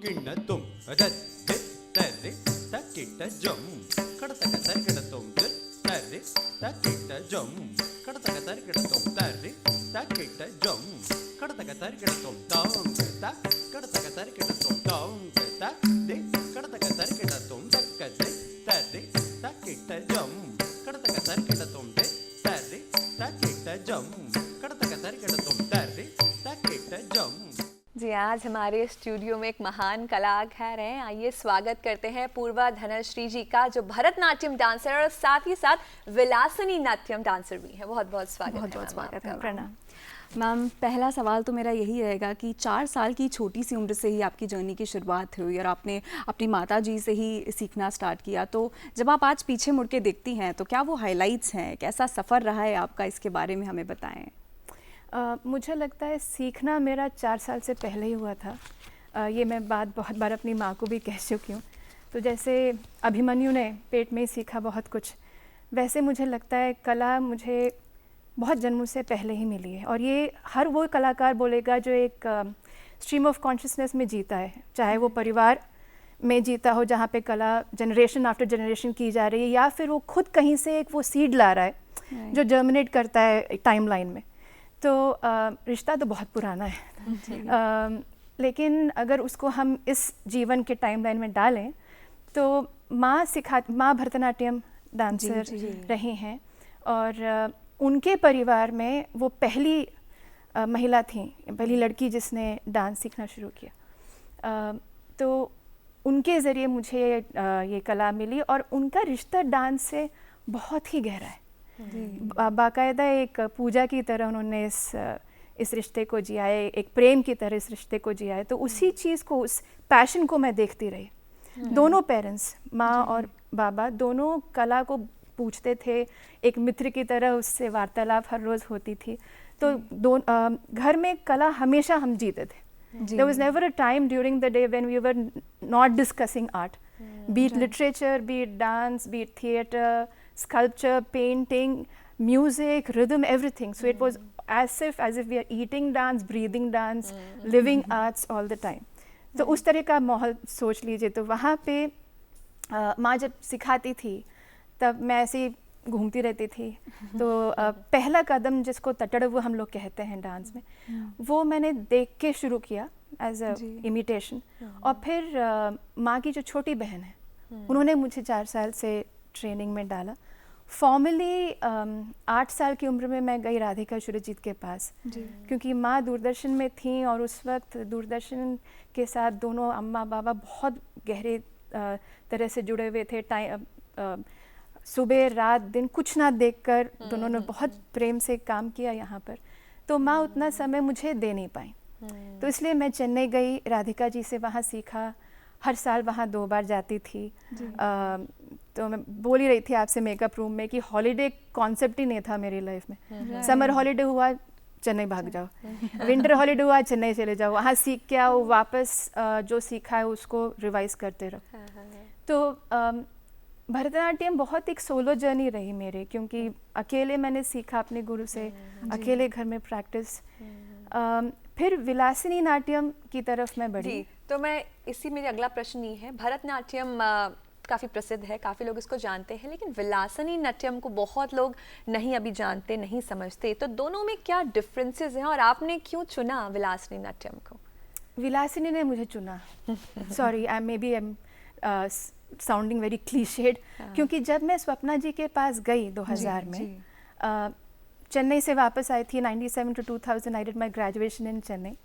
किण्णतुम तत्ति तर्रि तकिट जम कडतक तर्किडतुम तर्रि तकिट जम कडतक तर्किडतुम तर्रि तकिट जम कडतक तर्किडतुम तांग ता कडतक तर्किडतुम तांग ता दे कडतक तर्किडतुम तक्कदे तर्रि तकिट जम कडतक तर्किडतुम दे तर्रि तकिट जम कडतक तर्किडतुम तर्रि तकिट जम। जी, आज हमारे स्टूडियो में एक महान कलाकार हैं। आइए स्वागत करते हैं पूर्वा धनश्री जी का, जो भरतनाट्यम डांसर और साथ ही साथ विलासिनी नाट्यम डांसर भी हैं। बहुत बहुत स्वागत है। बहुत बहुत स्वागत है। प्रणाम मैम। पहला सवाल तो मेरा यही रहेगा कि 4 साल की छोटी सी उम्र से ही आपकी जर्नी की शुरुआत हुई और आपने अपनी माता जी से ही सीखना स्टार्ट किया। तो जब आप आज पीछे मुड़ के देखती हैं तो क्या वो हाइलाइट्स हैं, कैसा सफ़र रहा है आपका, इसके बारे में हमें बताएं। मुझे लगता है सीखना मेरा 4 साल से पहले ही हुआ था। ये मैं बात बहुत बार अपनी माँ को भी कह चुकी हूँ। तो जैसे अभिमन्यु ने पेट में ही सीखा बहुत कुछ, वैसे मुझे लगता है कला मुझे बहुत जन्मों से पहले ही मिली है। और ये हर वो कलाकार बोलेगा जो एक स्ट्रीम ऑफ कॉन्शियसनेस में जीता है, चाहे वो परिवार में जीता हो जहाँ पे कला जनरेशन आफ्टर जनरेशन की जा रही है, या फिर वो खुद कहीं से एक वो सीड ला रहा है जो जर्मिनेट करता है टाइम लाइन में। तो रिश्ता तो बहुत पुराना है, लेकिन अगर उसको हम इस जीवन के टाइमलाइन में डालें तो माँ भरतनाट्यम डांसर रही हैं और उनके परिवार में वो पहली महिला थी, पहली लड़की जिसने डांस सीखना शुरू किया। तो उनके ज़रिए मुझे ये कला मिली और उनका रिश्ता डांस से बहुत ही गहरा है। बाकायदा एक पूजा की तरह उन्होंने इस रिश्ते को जिया है, एक प्रेम की तरह इस रिश्ते को जिया है। तो उसी चीज़ को, उस पैशन को मैं देखती रही। दोनों पेरेंट्स, माँ और बाबा, दोनों कला को पूछते थे, एक मित्र की तरह उससे वार्तालाप हर रोज़ होती थी। तो घर में कला हमेशा हम जीते थे। There was never a time during the day when we were not discussing art, be it literature, be it dance, be it theatre, sculpture, painting, music, rhythm, everything. So it was as if we are eating dance, breathing dance, living arts all the time. तो उस तरह का माहौल सोच लीजिए। तो वहाँ पे माँ जब सिखाती थी तब मैं ऐसे ही घूमती रहती थी। तो पहला कदम जिसको तटड़वु हम लोग कहते हैं डांस में, वो मैंने देख के शुरू किया एज अ इमिटेशन। और फिर माँ की जो छोटी बहन है, उन्होंने मुझे 4 साल से ट्रेनिंग में डाला। फॉर्मली 8 साल की उम्र में मैं गई राधिका शुरजीत के पास, क्योंकि माँ दूरदर्शन में थी और उस वक्त दूरदर्शन के साथ दोनों अम्मा बाबा बहुत गहरे तरह से जुड़े हुए थे। सुबह रात दिन कुछ ना देखकर दोनों ने बहुत प्रेम से काम किया यहाँ पर। तो माँ उतना समय मुझे दे नहीं पाई, तो इसलिए मैं चेन्नई गई, राधिका जी से वहाँ सीखा। हर साल वहाँ 2 बार जाती थी। तो मैं बोल ही रही थी आपसे मेकअप रूम में कि हॉलीडे कॉन्सेप्ट ही नहीं था मेरी लाइफ में। समर हॉलीडे हुआ चेन्नई भाग जाओ, विंटर हॉलीडे हुआ चेन्नई चले जाओ, वहाँ सीख के आओ, वापस जो सीखा है उसको रिवाइज करते रहो। तो भरतनाट्यम बहुत एक सोलो जर्नी रही मेरे, क्योंकि अकेले मैंने सीखा अपने गुरु से, अकेले घर में प्रैक्टिस। फिर विलासिनी नाट्यम की तरफ मैं बढ़ी। तो मैं इसी मेरा अगला प्रश्न ये है, भरतनाट्यम काफ़ी प्रसिद्ध है, काफ़ी लोग इसको जानते हैं, लेकिन विलासिनी नाट्यम को बहुत लोग नहीं अभी जानते, नहीं समझते। तो दोनों में क्या डिफरेंसेस हैं और आपने क्यों चुना विलासिनी नाट्यम को? विलासिनी ने मुझे चुना। Sorry, I am sounding very clichéd, क्योंकि जब मैं स्वप्ना जी के पास गई 2000 में, चेन्नई से वापस आई थी 97 to 2000, I did my graduation in Chennai.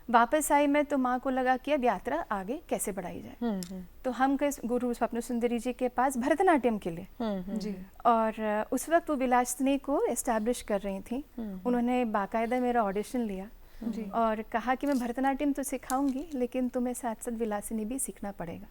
वापस आई मैं तो माँ को लगा कि अब यात्रा आगे कैसे बढ़ाई जाए। तो हम गए गुरु स्वप्न सुंदरी जी के पास भरतनाट्यम के लिए। और उस वक्त वो विलासिनी को एस्टैब्लिश कर रही थी। उन्होंने बाकायदा मेरा ऑडिशन लिया और कहा कि मैं भरतनाट्यम तो सिखाऊंगी, लेकिन तुम्हें साथ साथ विलासिनी भी सीखना पड़ेगा।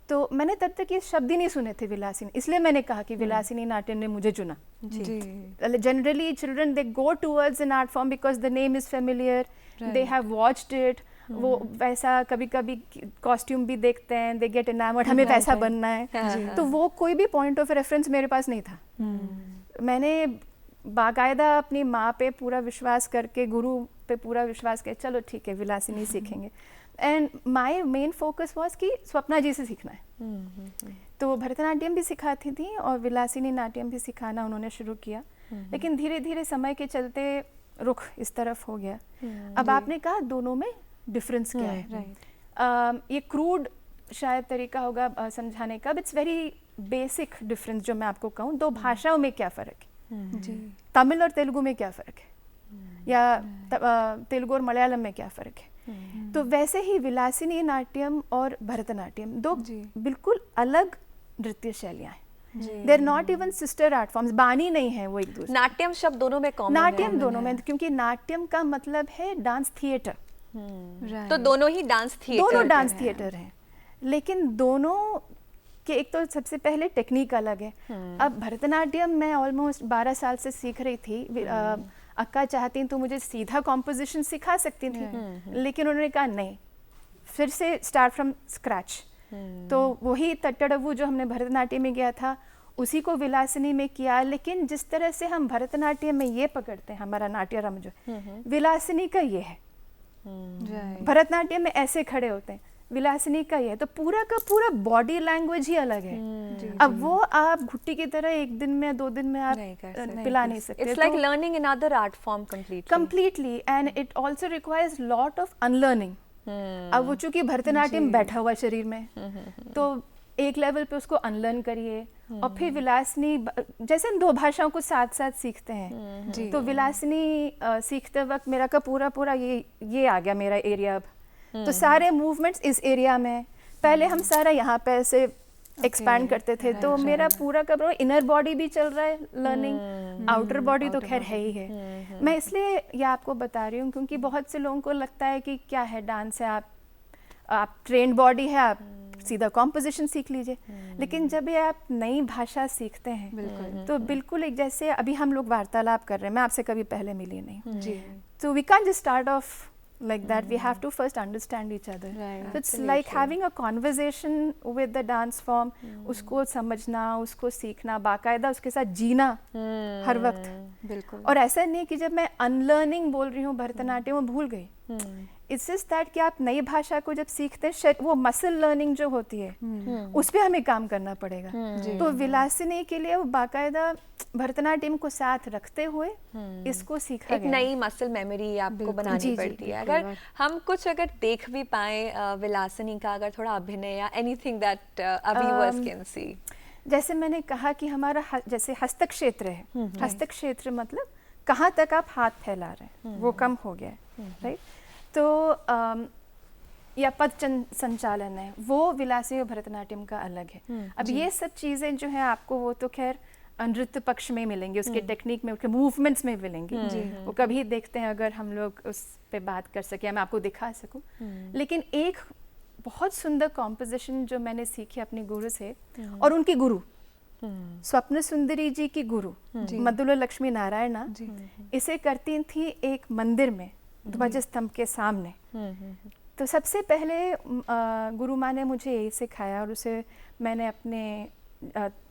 तो मैंने तब तक ये शब्द ही नहीं सुने थे विलासिनी, इसलिए मैंने कहा कि विलासिनी नाट्यम ने मुझे चुना। Generally children they go towards an art form because the name is familiar, they have watched it. वो वैसा कभी कभी कॉस्ट्यूम भी देखते हैं, दे गेट एनामर्ड, हमें वैसा बनना है। तो वो कोई भी पॉइंट ऑफ रेफरेंस मेरे पास नहीं था। मैंने बाकायदा अपनी माँ पे पूरा विश्वास करके, गुरु पे पूरा विश्वास किया, चलो ठीक है विलासिनी सीखेंगे। And my main focus was कि स्वप्ना जी से सीखना है। तो वो भरतनाट्यम भी सिखाती थी और विलासिनी नाट्यम भी सिखाना उन्होंने शुरू किया, लेकिन धीरे धीरे समय के चलते रुख इस तरफ हो गया। अब आपने कहा दोनों में डिफरेंस क्या है, ये क्रूड शायद तरीका होगा समझाने का, इट्स वेरी बेसिक डिफरेंस जो मैं आपको कहूँ। दो भाषाओं में क्या फ़र्क है, जी तमिल और तेलुगु में क्या फ़र्क है, या तेलुगु और मलयालम में क्या फ़र्क है। तो वैसे ही विलासिनी नाट्यम और भरतनाट्यम दो बिल्कुल अलग नृत्य शैलियाँ हैं। They are not even sister art forms, बानी नहीं है वो एक दूसरे। नाट्यम शब्द दोनों में कॉमन है। नाट्यम दोनों में, क्योंकि नाट्यम का मतलब है डांस थिएटर, तो दोनों ही डांस थिएटर, दोनों डांस थिएटर हैं, लेकिन दोनों के एक तो सबसे पहले टेक्निक अलग है। अब भरतनाट्यम मैं ऑलमोस्ट 12 साल से सीख रही थी। अक्का चाहती तो मुझे सीधा कॉम्पोजिशन सिखा सकती थी, लेकिन उन्होंने कहा नहीं, फिर से स्टार्ट फ्रॉम स्क्रैच। तो वही तट्टड़वु जो हमने भरतनाट्यम में किया था उसी को विलासिनी में किया, लेकिन जिस तरह से हम भरतनाट्यम में ये पकड़ते हैं, हमारा नाट्यरम जो विलासिनी का ये है, भरतनाट्यम में ऐसे खड़े होते हैं, विलासिनी का ये है। तो पूरा का पूरा बॉडी लैंग्वेज ही अलग है। अब वो आप घुट्टी की तरह एक दिन में 2 दिन में आप पिला नहीं सकते। It's like learning another art form completely, and it also requires lot of unlearning. अब वो चूंकि भरतनाट्यम बैठा हुआ शरीर में, तो एक लेवल पे उसको अनलर्न करिए, और फिर विलासिनी, जैसे हम 2 भाषाओं को साथ साथ सीखते हैं, तो विलासिनी सीखते वक्त मेरा का पूरा ये आ गया मेरा एरिया। अब तो सारे मूवमेंट्स इस एरिया में, पहले हम सारा यहाँ पे ऐसे एक्सपैंड करते थे, तो मेरा पूरा का पूरा इनर बॉडी भी चल रहा है लर्निंग, आउटर बॉडी तो खैर है ही है। मैं इसलिए ये आपको बता रही हूँ क्योंकि बहुत से लोगों को लगता है कि क्या है, डांस है, आप ट्रेंड बॉडी है, आप सीधा कॉम्पोजिशन सीख लीजिए। लेकिन जब ये आप नई भाषा सीखते हैं तो बिल्कुल एक जैसे अभी हम लोग वार्तालाप कर रहे हैं, मैं आपसे कभी पहले मिली नहीं, तो we can't just start off like that. We have to first understand each other. So it's like having a conversation with the dance form. उसको समझना, उसको सीखना, बाकायदा उसके साथ जीना हर वक्त। बिल्कुल। और ऐसा नहीं कि जब मैं अनलर्निंग बोल रही हूँ भरतनाट्यम वो भूल गई। इट्स जस्ट दैट कि आप नई भाषा को जब सीखते हैं, वो मसल लर्निंग जो होती है उस पर हमें काम करना पड़ेगा। तो विलासिनी के लिए वो बाकायदा भरतनाट्यम को साथ रखते हुए इसको सीखा एक नई मसल मेमोरी आपको बनानी पड़ती है। अगर हम कुछ अगर देख भी पाए विलासिनी का अगर थोड़ा अभिनय या anything that viewers can see, जैसे मैंने कहा कि हमारा जैसे हस्तक क्षेत्र है, हस्तक क्षेत्र मतलब कहाँ तक आप हाथ फैला रहे हैं वो कम हो गया है, राइट। तो या पद संचालन है वो विलासिनी और भरतनाट्यम का अलग है। अब ये सब चीज़ें जो है आपको वो तो खैर नृत्य पक्ष में मिलेंगी, उसके टेक्निक में, उसके मूवमेंट्स में मिलेंगी। वो कभी देखते हैं अगर हम लोग उस पे बात कर सके, मैं आपको दिखा सकूं। लेकिन एक बहुत सुंदर कॉम्पोजिशन जो मैंने सीखी अपने गुरु से, और उनकी गुरु स्वप्न सुंदरी जी की गुरु मधुला लक्ष्मी नारायणा, इसे करती थी एक मंदिर में ध्वज स्तंभ के सामने। तो सबसे पहले गुरु माँ ने मुझे यही सिखाया, और उसे मैंने अपने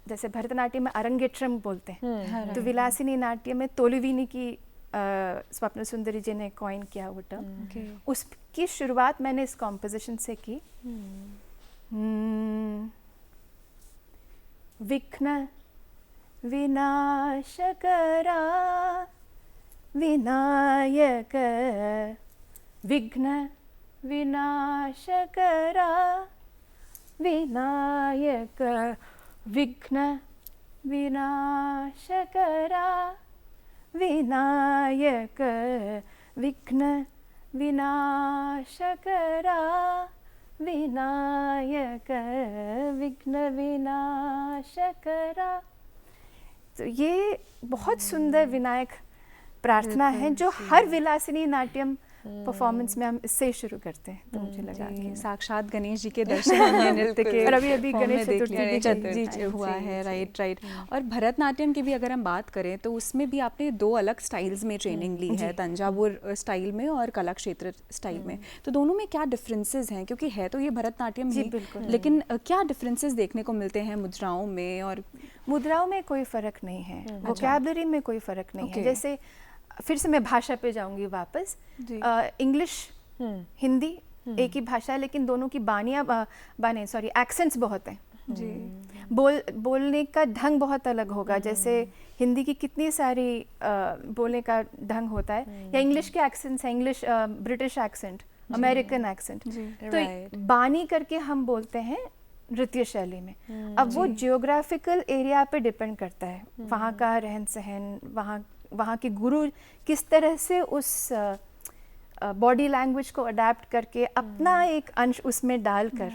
जैसे भरतनाट्यम में अरंगेट्रम बोलते हैं, तो विलासिनी नाट्य में तोलुवीनी की स्वप्न सुंदरी जी ने कॉइन किया वो टर्म। उसकी शुरुआत मैंने इस कॉम्पोजिशन से की। विघ्न विनाशकरा विनायक, विघ्न विनाशकरा विनायक, विघ्न विनाशकरा विनायक, विघ्न विनाशकरा विनायक, विघ्न विनाशकरा। तो ये बहुत सुंदर विनायक प्रार्थना है जो हर विलासिनी नाट्यम परफॉर्मेंस में हम इससे शुरू करते हैं। तो मुझे लगा कि साक्षात गणेश जी के दर्शन हमने नृत्य के और अभी गणेश चतुर्थी हुआ है, राइट। और भरतनाट्यम की भी अगर हम बात करें तो उसमें भी आपने 2 अलग स्टाइल्स में ट्रेनिंग ली है, तंजावुर स्टाइल में और कला क्षेत्र स्टाइल में। तो दोनों में क्या डिफरेंसेस हैं, क्योंकि है तो ये भरतनाट्यम ही, लेकिन क्या डिफरेंसेस देखने को मिलते हैं मुद्राओं में? और मुद्राओं में कोई फर्क नहीं है, वोकैबुलरी में कोई फर्क नहीं है। जैसे फिर से मैं भाषा पे जाऊंगी वापस, इंग्लिश, हिंदी एक ही भाषा है, लेकिन दोनों की बाने सॉरी एक्सेंट्स बहुत हैं। जी बोलने का ढंग बहुत अलग होगा। जैसे हिंदी की कितनी सारी बोलने का ढंग होता है, या इंग्लिश के एक्सेंट्स हैं, English British accent, American accent, जी तो Right. बानी करके हम बोलते हैं नृत्य शैली में। अब वो जियोग्राफिकल एरिया पे डिपेंड करता है, वहाँ का रहन सहन, वहाँ के गुरु किस तरह से उस बॉडी लैंग्वेज को अडेप्ट करके अपना एक अंश उसमें डालकर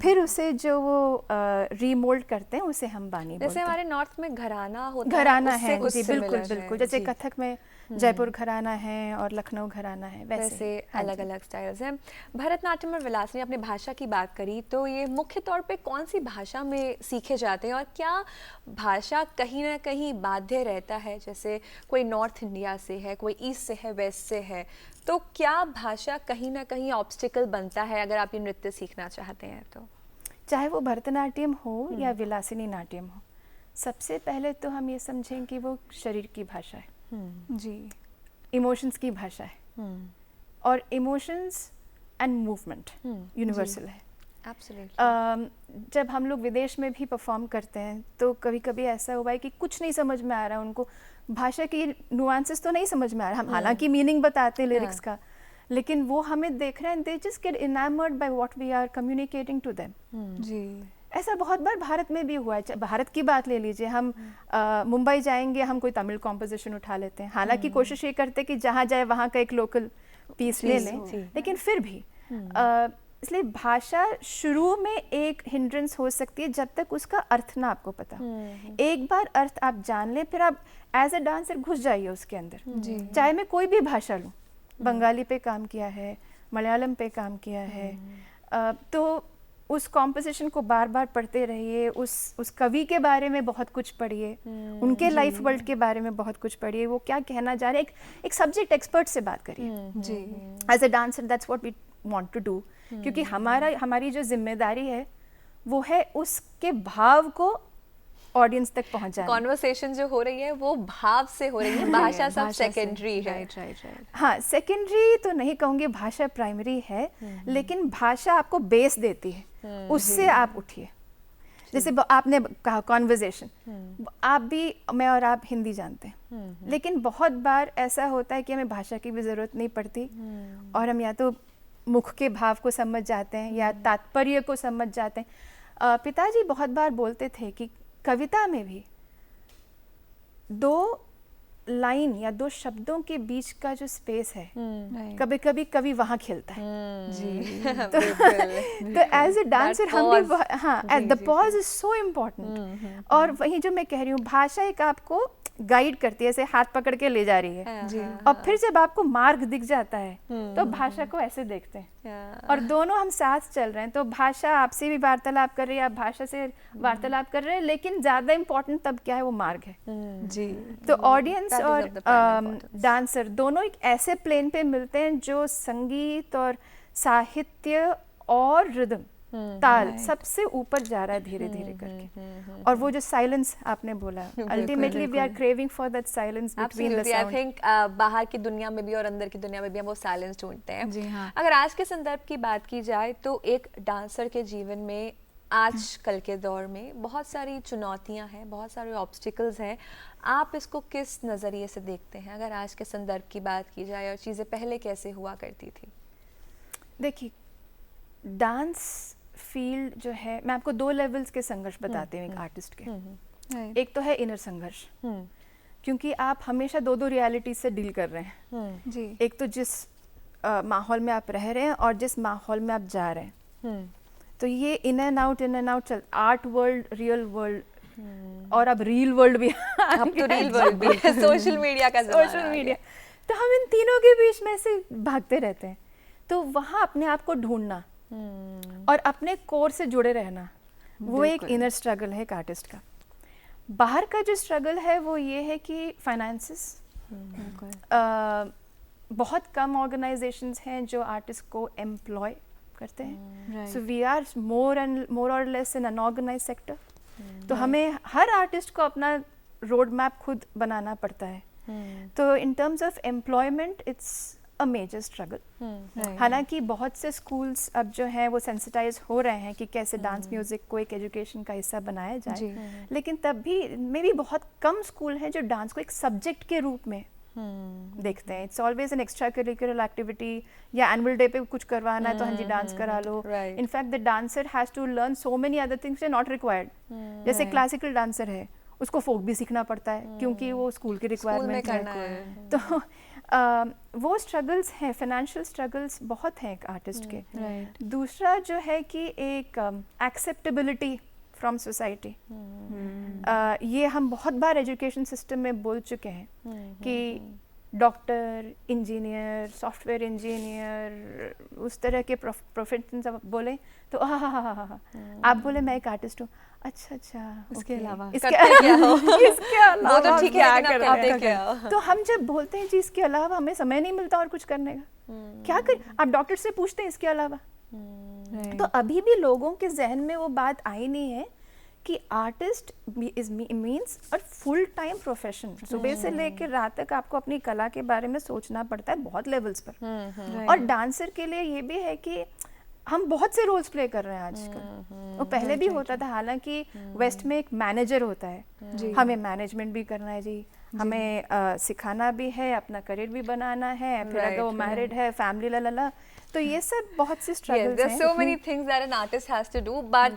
फिर उसे जो वो रीमोल्ड करते हैं, उसे हम बानी बोलते जैसे हैं। हमारे नॉर्थ में घराना होता घराना उससे है कुछ जी, बिल्कुल similar है, बिल्कुल। जैसे जी। कथक में जयपुर घराना है और लखनऊ घराना है, वैसे हाँ जी। अलग अलग स्टाइल्स हैं। भरतनाट्यम और विलासिनी, आपने भाषा की बात करी, तो ये मुख्य तौर पे कौन सी भाषा में सीखे जाते हैं, और क्या भाषा कहीं ना कहीं बाध्य रहता है? जैसे कोई नॉर्थ इंडिया से है, कोई ईस्ट से है, वेस्ट से है, तो क्या भाषा कहीं ना कहीं ऑब्स्टिकल बनता है अगर आप ये नृत्य सीखना चाहते हैं तो? चाहे वो भरतनाट्यम हो या विलासिनी नाट्यम हो, सबसे पहले तो हम ये समझें कि वो शरीर की भाषा है, जी इमोशंस की भाषा है, और इमोशंस एंड मूवमेंट यूनिवर्सल है। एब्सोल्युटली। जब हम लोग विदेश में भी परफॉर्म करते हैं तो कभी कभी ऐसा हुआ है कि कुछ नहीं समझ में आ रहा है उनको, भाषा की नुआंसेस तो नहीं समझ में आ रहा, हम हालांकि मीनिंग बताते हैं लिरिक्स का, लेकिन वो हमें देख रहे हैं, they just get enamoured by what we are communicating to them. जी ऐसा बहुत बार भारत में भी हुआ है। भारत की बात ले लीजिए, हम मुंबई जाएंगे, हम कोई तमिल कॉम्पोजिशन उठा लेते हैं, हालांकि कोशिश ये करते हैं कि जहाँ जाए वहाँ का एक लोकल पीस ले लें, लेकिन फिर भी इसलिए भाषा शुरू में एक हिंड्रेंस हो सकती है जब तक उसका अर्थ ना आपको पता हो। एक बार अर्थ आप जान लें, फिर आप एज अ डांसर घुस जाइए उसके अंदर। चाहे मैं कोई भी भाषा लूँ, बंगाली पे काम किया है, मलयालम पे काम किया है, तो उस कॉम्पोजिशन को बार बार पढ़ते रहिए, उस कवि के बारे में बहुत कुछ पढ़िए, उनके लाइफ वर्ल्ड के बारे में बहुत कुछ पढ़िए, वो क्या कहना चाह रहे हैं, एक सब्जेक्ट एक्सपर्ट से बात करिए। जी as a dancer that's what we want to do, क्योंकि हमारी जो जिम्मेदारी है वो है उसके भाव को ऑडियंस तक पहुंचाना। कॉन्वर्सेशन जो हो रही है वो भाव से हो रही है, भाषा सब सेकेंडरी है। राइट राइट राइट हाँ, सेकेंडरी तो नहीं कहूँगी, भाषा प्राइमरी है, लेकिन भाषा आपको बेस देती है, उससे आप उठिए। जैसे आपने कहा कॉन्वर्सेशन, आप भी, मैं और आप हिंदी जानते हैं, लेकिन बहुत बार ऐसा होता है कि हमें भाषा की भी ज़रूरत नहीं पड़ती, और हम या तो मुख के भाव को समझ जाते हैं या तात्पर्य को समझ जाते हैं। पिताजी बहुत बार बोलते थे कि कविता में भी दो लाइन या दो शब्दों के बीच का जो स्पेस है, कभी कभी कवि वहाँ खिलता है। जी तो एज ए डांसर हम भी हाँ, the pause is so important. और वही जो मैं कह रही हूँ, भाषा एक आपको गाइड करती है, ऐसे हाथ पकड़ के ले जा रही है, जी और फिर जब आपको मार्ग दिख जाता है तो भाषा को ऐसे देखते हैं, और दोनों हम साथ चल रहे हैं। तो भाषा आपसे भी वार्तालाप कर रही है, आप भाषा से वार्तालाप कर रहे हैं, लेकिन ज़्यादा इम्पोर्टेंट तब क्या है, वो मार्ग है। जी तो ऑडियंस That is और of the prime importance. Dancer दोनों एक ऐसे प्लेन पे मिलते हैं जो संगीत और साहित्य और रिदम, ताल सबसे ऊपर जा रहा है धीरे धीरे करके। और वो जो साइलेंस आपने बोला, ultimately we are craving for that silence between the Absolutely, I sound. think बाहर की दुनिया में भी और अंदर की दुनिया में भी हम वो साइलेंस ढूंढते हैं। जी हाँ। अगर आज के संदर्भ की बात की जाए तो एक डांसर के जीवन में आज कल के दौर में बहुत सारी चुनौतियां हैं, बहुत सारे ऑब्स्टिकल्स हैं। आप इसको किस नज़रिए से देखते हैं अगर आज के संदर्भ की बात की जाए, और चीज़ें पहले कैसे हुआ करती थी? देखिए, डांस फील्ड जो है, मैं आपको दो लेवल्स के संघर्ष बताती हूँ एक आर्टिस्ट के। राइट एक तो है इनर संघर्ष, क्योंकि आप हमेशा दो दो रियलिटी से डील कर रहे हैं। जी एक तो जिस माहौल में आप रह रहे हैं और जिस माहौल में आप जा रहे हैं, तो ये इन एंड आउट चल, आर्ट वर्ल्ड, रियल वर्ल्ड, और अब रील वर्ल्ड भी अब तो रील वर्ल्ड भी है, सोशल मीडिया का ज़माना सोशल आ मीडिया। गया। तो हम इन तीनों के बीच में से भागते रहते हैं। तो वहाँ अपने आप को ढूंढना और अपने कोर से जुड़े रहना, वो एक इनर स्ट्रगल है एक आर्टिस्ट का। बाहर का जो स्ट्रगल है वो ये है कि फाइनेंसेस, बहुत कम ऑर्गेनाइजेशंस हैं जो आर्टिस्ट को एम्प्लॉय करते हैं। सो वी आर मोर और लेस इन अनऑर्गेनाइज सेक्टर। तो हमें हर आर्टिस्ट को अपना रोड मैप खुद बनाना पड़ता है। तो in terms of employment it's a major struggle. हालांकि बहुत से स्कूल्स अब जो हैं वो सेंसिटाइज हो रहे हैं कि कैसे डांस म्यूज़िक को एक एजुकेशन का हिस्सा बनाया जाए, लेकिन तब भी मे भी बहुत कम स्कूल हैं जो डांस को एक सब्जेक्ट के रूप में देखते हैं। It's always an extra curricular activity, या एनुअल डे पे कुछ करवाना है तो हाँ जी डांस करा लो। Right. In fact the dancer has to learn so many other things are not required. जैसे क्लासिकल डांसर है, उसको फोक भी सीखना पड़ता है क्योंकि वो स्कूल की स्कूल में रिक्वायरमेंट करना है। है। तो वो स्ट्रगल्स हैं, फाइनेंशियल स्ट्रगल्स बहुत हैं एक आर्टिस्ट के। राइट। दूसरा जो है कि एक एक्सेप्टेबिलिटी फ्रॉम सोसाइटी। ये हम बहुत बार एजुकेशन सिस्टम में बोल चुके हैं कि डॉक्टर, इंजीनियर, सॉफ्टवेयर इंजीनियर, उस तरह के प्रोफेशन सब बोले तो आप बोले मैं एक आर्टिस्ट हूँ, अच्छा इसके okay, अलावा करते क्या हो? इसके अलावा वो तो ठीक है, क्या लेकिन आप कर रहे करते हैं? क्या हो? तो हम जब बोलते हैं जी इसके अलावा हमें समय नहीं मिलता और कुछ करने का, क्या कर, आप डॉक्टर से पूछते हैं इसके अलावा। राइट। तो अभी भी लोगों के जहन में वो बात आई नहीं है कि artist is means a full time profession. सुबह से लेकर रात तक आपको अपनी कला के बारे में सोचना पड़ता है बहुत लेवल्स पर। और डांसर के लिए ये भी है कि हम बहुत से रोल्स प्ले कर रहे हैं आजकल। वो पहले भी होता था, हालांकि वेस्ट में एक मैनेजर होता है, हमें मैनेजमेंट भी करना है जी, हमें सिखाना भी है, अपना करियर भी बनाना है, फिर अगर वो मैरिड है, फैमिली ला, तो ये सब बहुत सी Yes, स्ट्रगल्स there's हैं। so many things that an artist has to do, but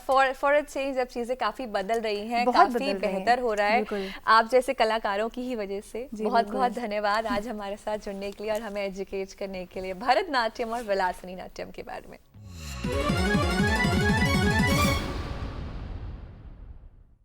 for a change जब चीजें काफी बदल रही हैं, बहुत काफी बदल रही हैं। बेहतर हो रहा है बिल्कुल। आप जैसे कलाकारों की ही वजह से। बहुत बहुत धन्यवाद आज हमारे साथ जुड़ने के लिए और हमें एजुकेट करने के लिए भरतनाट्यम और विलासनी नाट्यम के बारे में।